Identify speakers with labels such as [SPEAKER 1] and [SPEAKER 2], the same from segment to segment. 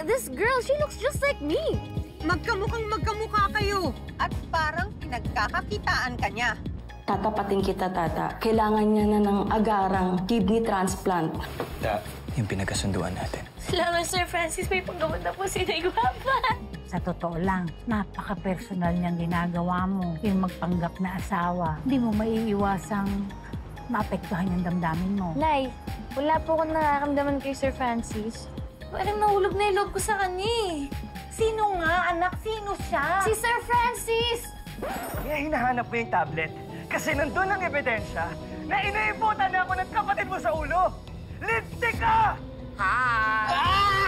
[SPEAKER 1] This girl, she looks just like me.
[SPEAKER 2] Magkamukhang magkamukha kayo. At parang pinagkakakitaan ka niya.
[SPEAKER 3] Tatapatin kita, Tata. Kailangan niya na ng agarang kidney transplant.
[SPEAKER 4] Yung pinagkasunduan natin.
[SPEAKER 1] Salamat, Sir Francis. May panggamot na po si Guapa.
[SPEAKER 5] Sa totoo lang, napaka-personal niyang ginagawa mo. Yung magpanggap na asawa. Hindi mo maiiwasang maapektuhan yung damdamin mo.
[SPEAKER 1] Nay, wala po akong nararamdaman kay Sir Francis. Parang nahulog na yung loob ko sa kanya eh.
[SPEAKER 5] Sino nga, anak? Sino siya?
[SPEAKER 1] Si Sir Francis!
[SPEAKER 6] Kaya hinahanap mo yung tablet kasi nandun ang ebidensya na inaibutan na ako ng kapatid mo sa ulo. Lipstick ka!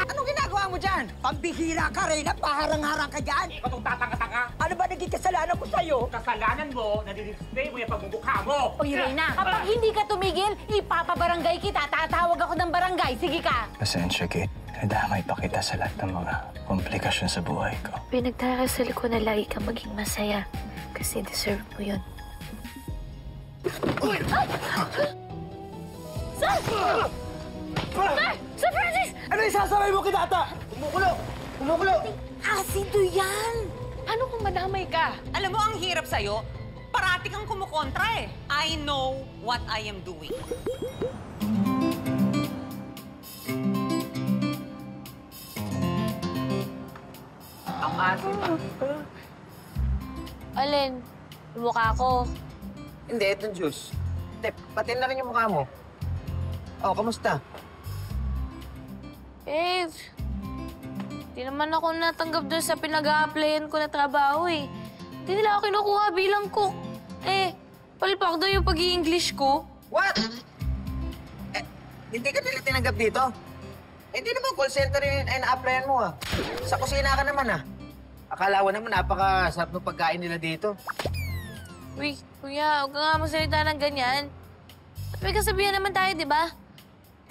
[SPEAKER 2] Anong ginagawa mo dyan? Pambihira ka, Reyna. Paharang-harang ka dyan.
[SPEAKER 6] Ikaw itong tatanga-tanga.
[SPEAKER 2] Ano ba naging kasalanan ko sa'yo?
[SPEAKER 6] Kasalanan mo, nadidisplay mo yung pagmumukha mo.
[SPEAKER 5] Oy, Reyna, kapag hindi ka tumigil, ipapabarangay kita. Tatawag ako ng barangay. Sige ka.
[SPEAKER 4] Pasensya, Kate. Nadamay pa kita sa lahat ng mga komplikasyon sa buhay ko.
[SPEAKER 1] Pinagdarasal ko na lagi kang maging masaya kasi deserve mo yun. Sir! Sir Francis!
[SPEAKER 6] Ano isasabay mo kay Tata? Kumukulo! Kumukulo!
[SPEAKER 5] Asido yan.
[SPEAKER 2] Ano kung madamay ka? Alam mo, ang hirap sa'yo, parati kang kumukontra eh. I know what I am doing.
[SPEAKER 6] Ang asin.
[SPEAKER 1] Alin? Yung mukha ko.
[SPEAKER 7] Hindi, itong juice. Hindi, patin na rin yung mukha mo. Oh, kamusta?
[SPEAKER 1] Eh, di naman ako natanggap doon sa pinag-a-applyan ko na trabaho eh. Di nila ako kinukuha bilang cook. Eh, palpak doon yung pag-i-English ko.
[SPEAKER 7] What? Hindi ka nila tinanggap dito? Hindi naman call center yung na-applyan mo Sa kusina ka naman Akala ko naman napakasarap ng pagkain nila dito.
[SPEAKER 1] Uy, kuya, huwag ka nga magsalita ng ganyan. At may kasabihan naman tayo, di ba?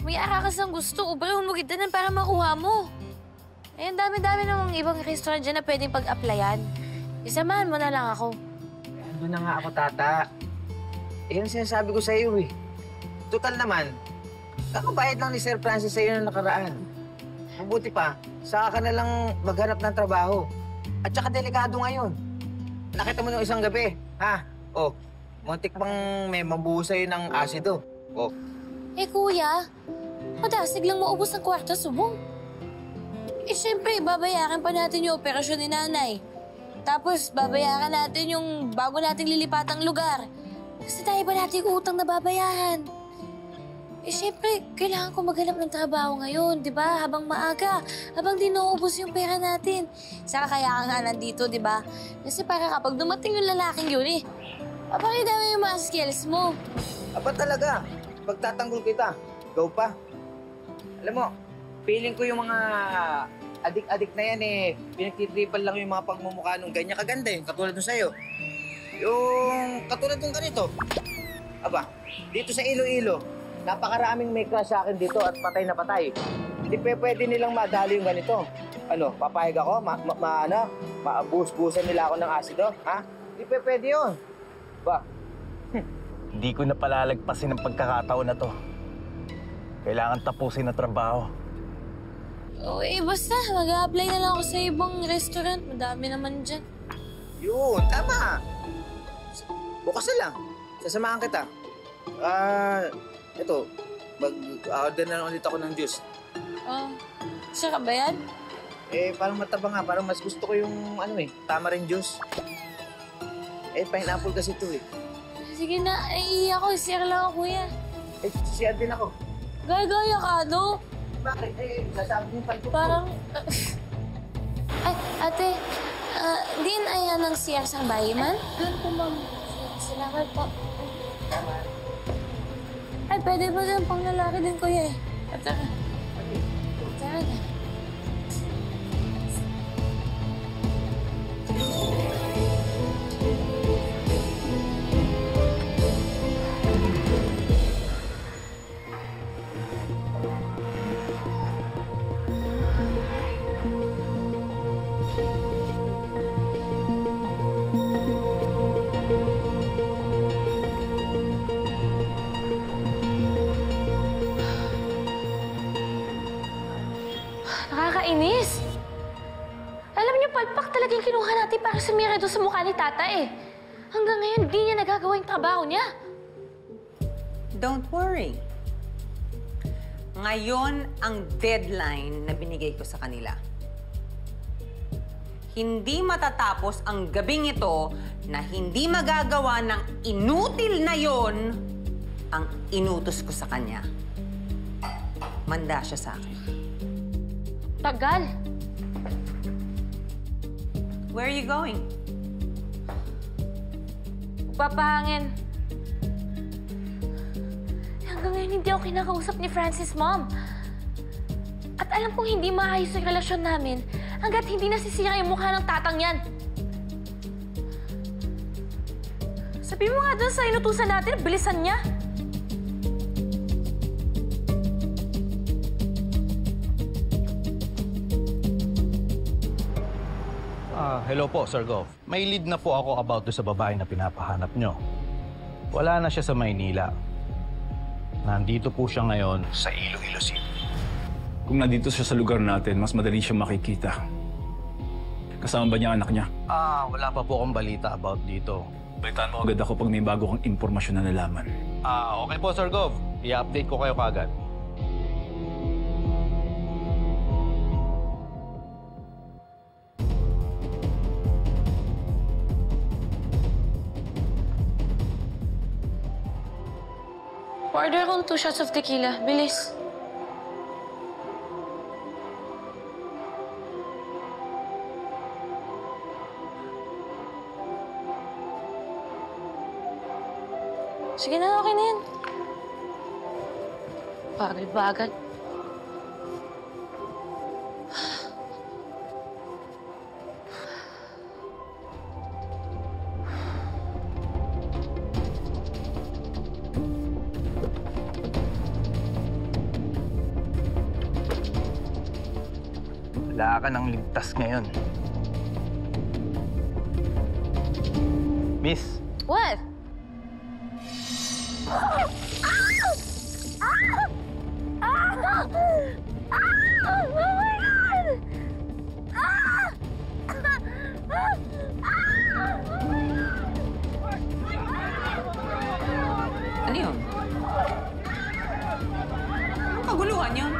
[SPEAKER 1] May arakas ng gusto, ubrahon mo kita para makuha mo. Eh, ang dami-dami namang ibang restaurant dyan na pwedeng pag-applyan. Isamahan mo na lang ako.
[SPEAKER 7] Ano na nga ako, Tata. Yan sinasabi ko sa iyo Total naman, kakabayad lang ni Sir Francis sa iyo na nakaraan. Mabuti pa, saka ka na lang maghanap ng trabaho. At saka delikado ngayon. Nakita mo nung isang gabi, muntik pang may mabuhos sa'yo ng asido.
[SPEAKER 1] Eh, kuya, madasig lang maubos ng kwarta subong. Eh, syempre, babayaran pa natin yung operasyon ni nanay. Tapos, babayaran natin yung bago nating lilipatang lugar. Kasi tayo ba natin utang na babayaran? Eh, syempre, kailangan ko maghanap ng trabaho ngayon, di ba? Habang maaga, habang di nauubos yung pera natin. Saka kaya ka nga nandito, di ba? Kasi para kapag dumating yung lalaking yun papakita mo yung mga skills mo.
[SPEAKER 7] Aba talaga, pagtatanggol kita, go pa. Alam mo, feeling ko yung mga adik-adik na yan pinagtitripan lang yung mga pagmumukha nung ganyan kaganda katulad nung sa'yo. Yung katulad nung ganito. Aba, dito sa Iloilo, napakaraming may crush sa akin dito at patay na patay. Hindi pwede nilang madali yung ganito. Papayag ako? Maabus-busan nila ako ng asido? Hindi pwede yun. Ba?
[SPEAKER 4] Hindi ko na palalagpasin ang pagkakataon na to. Kailangan tapusin na trabaho.
[SPEAKER 1] Basta, mag-a-apply na lang ako sa ibang restaurant. Madami naman dyan.
[SPEAKER 7] Yun, tama. Bukas na lang. Sasamahan kita. Ito, mag-order na lang ulit ako ng juice.
[SPEAKER 1] Siya ka ba yan?
[SPEAKER 7] Parang mataba nga. Parang mas gusto ko yung, tamarind juice. Pineapple kasi ito
[SPEAKER 1] Sige na, ako. Share lang ako, kuya.
[SPEAKER 7] Share din ako.
[SPEAKER 1] Gaya-gaya ka, no?
[SPEAKER 7] Bakit? Sasabi yung palpok ko.
[SPEAKER 1] Parang... Ay, ate, din ayan ng CR sa bahay man? Doon po, ma'am. Salamat po. Ay, pwede ba din pang lalaki din, kuya Tara. Tara na. Nakakainis. Alam niyo, palpak talaga yung kinuha natin para sumira doon sa mukha ni Tata eh. Hanggang ngayon, di niya nagagawa yung trabaho niya.
[SPEAKER 2] Don't worry. Ngayon ang deadline na binigay ko sa kanila. Hindi matatapos ang gabing ito na hindi magagawa ng inutil na yon ang inutos ko sa kanya. Manda siya sa akin.
[SPEAKER 1] Tagal.
[SPEAKER 2] Where are you going?
[SPEAKER 1] Papahangin. Hanggang ngayon, hindi ako kinakausap ni Francis, Mom. At alam kong hindi maayos yung relasyon namin hanggat hindi nasisira yung mukha ng tatang yan. Sabi mo nga dun sa inutusan natin, bilisan niya.
[SPEAKER 4] Hello po, Sir Gov. May lead na po ako about sa babae na pinapahanap nyo. Wala na siya sa Maynila. Nandito po siya ngayon sa Iloilo City.
[SPEAKER 8] Kung nandito siya sa lugar natin, mas madali siya makikita. Kasama ba niya anak niya?
[SPEAKER 4] Wala pa po akong balita about dito.
[SPEAKER 8] Balitaan mo agad ako pag may bago kang impormasyon na nalaman.
[SPEAKER 4] Okay po, Sir Gov. I-update ko kayo kagad.
[SPEAKER 1] Order akong 2 shots of tequila. Bilis. Sige na, okay na yan. Bagal-bagal.
[SPEAKER 4] Wala ka nang ligtas ngayon. Miss,
[SPEAKER 1] What?
[SPEAKER 2] Ano yun? Anong kaguluhan yun?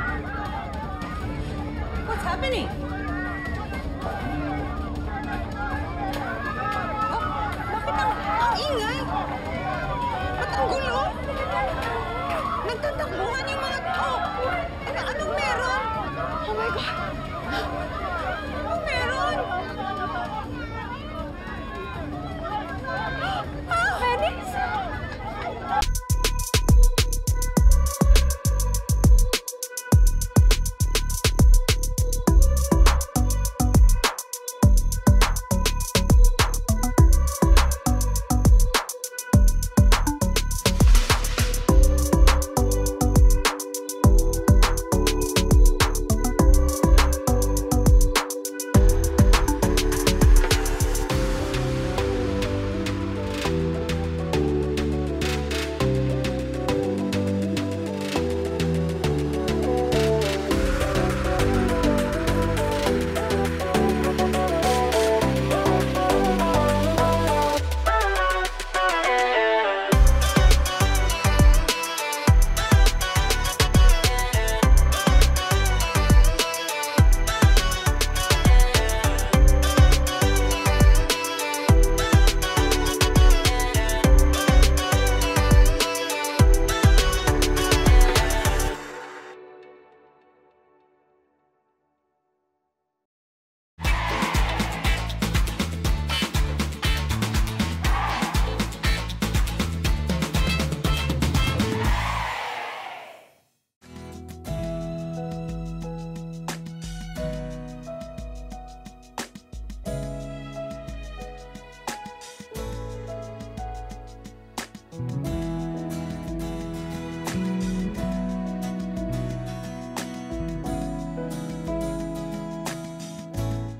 [SPEAKER 2] What's happening? Oh, bakit ang ingay? Ba't ang gulo? Nagtatakbuhan yung mga... Oh! Anong meron? Oh my God!